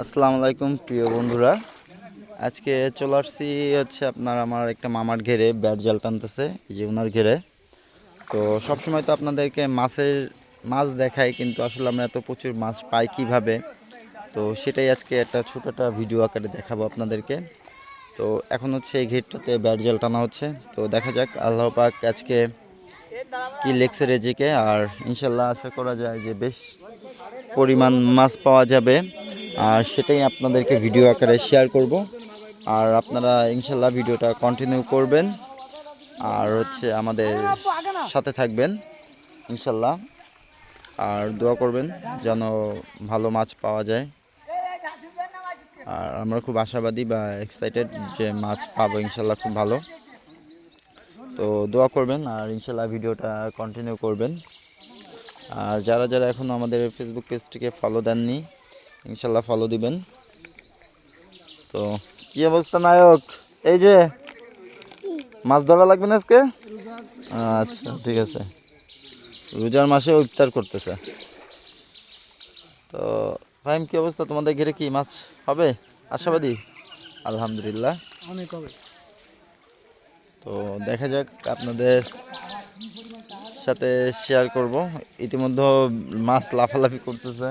আসসালামু আলাইকুম প্রিয় বন্ধুরা। আজকে চলে আসছি হচ্ছে আপনার আমার একটা মামার ঘেরে ব্যাট জাল টানতেছে, এই যে ওনার ঘেরে। তো সবসময় তো আপনাদেরকে মাছ দেখাই, কিন্তু আসলে আমরা এত প্রচুর মাছ পাই কিভাবে, তো সেটাই আজকে একটা ছোট একটা ভিডিও আকারে দেখাবো আপনাদেরকে। তো এখন হচ্ছে এই ঘেরটাতে ব্যাট জাল টানা হচ্ছে, তো দেখা যাক আল্লাহ পাক আজকে কি লেগছে রেজেকে। আর ইনশাল্লাহ আশা করা যায় যে বেশ পরিমাণ মাছ পাওয়া যাবে, আর সেটাই আপনাদেরকে ভিডিও আকারে শেয়ার করব। আর আপনারা ইনশাল্লাহ ভিডিওটা কন্টিনিউ করবেন আর হচ্ছে আমাদের সাথে থাকবেন ইনশাল্লাহ। আর দোয়া করবেন যেন ভালো মাছ পাওয়া যায়। আর আমরা খুব আশাবাদী বা এক্সাইটেড যে মাছ পাবো ইনশাল্লাহ খুব ভালো। তো দোয়া করবেন আর ইনশাল্লাহ ভিডিওটা কন্টিনিউ করবেন। আর যারা যারা এখনও আমাদের ফেসবুক পেজটিকে ফলো দেননি ইনশাল্লাহ ফলো দিবেন। তো কি অবস্থা নায়ক? এই যে মাছ ধরা লাগবে না আজকে? আচ্ছা ঠিক আছে, রোজার মাসে ইফতার করতেছে। তো ফাহিম, কি অবস্থা তোমাদের ঘিরে? কি মাছ হবে আশাবাদী? আলহামদুলিল্লাহ অনেক হবে। তো দেখা যাক, আপনাদের সাথে শেয়ার করব। ইতিমধ্যে মাছ লাফালাফি করতেছে,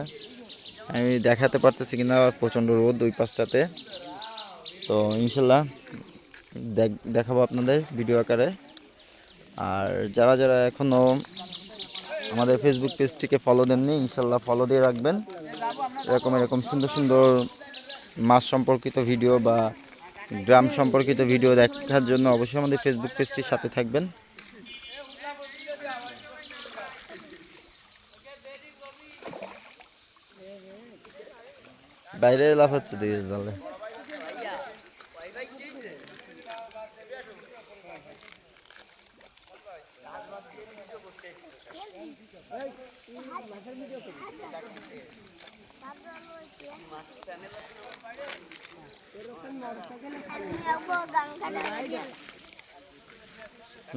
আমি দেখাতে পারতেছি কিনা, প্রচণ্ড রোদ ওই পাশটাতে। তো ইনশাল্লাহ দেখাবো আপনাদের ভিডিও আকারে। আর যারা যারা এখনও আমাদের ফেসবুক পেজটিকে ফলো দেননি ইনশাল্লাহ ফলো দিয়ে রাখবেন। এরকম সুন্দর সুন্দর মাছ সম্পর্কিত ভিডিও বা গ্রাম সম্পর্কিত ভিডিও দেখার জন্য অবশ্যই আমাদের ফেসবুক পেজটির সাথে থাকবেন। বাইরে লাভ হচ্ছে দিকে জালে।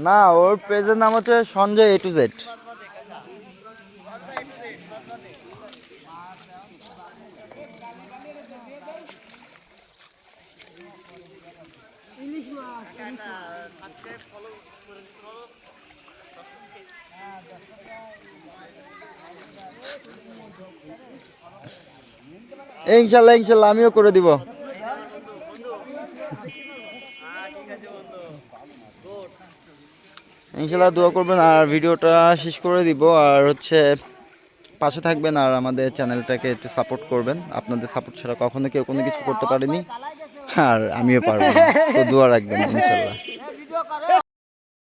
না, ওর পেজের নাম হচ্ছে সঞ্জয় A to Z। ইনশাল্লাহ ইনশাল্লাহ আমিও করে দিব। ইনশাল্লাহ দোয়া করবেন আর ভিডিওটা শেষ করে দিব। আর হচ্ছে পাশে থাকবেন আর আমাদের চ্যানেলটাকে একটু সাপোর্ট করবেন। আপনাদের সাপোর্ট ছাড়া কখনো কেউ কোনো কিছু করতে পারেনি, আর আমিও পারবো না। তো দোয়া রাখবেন ইনশাল্লাহ।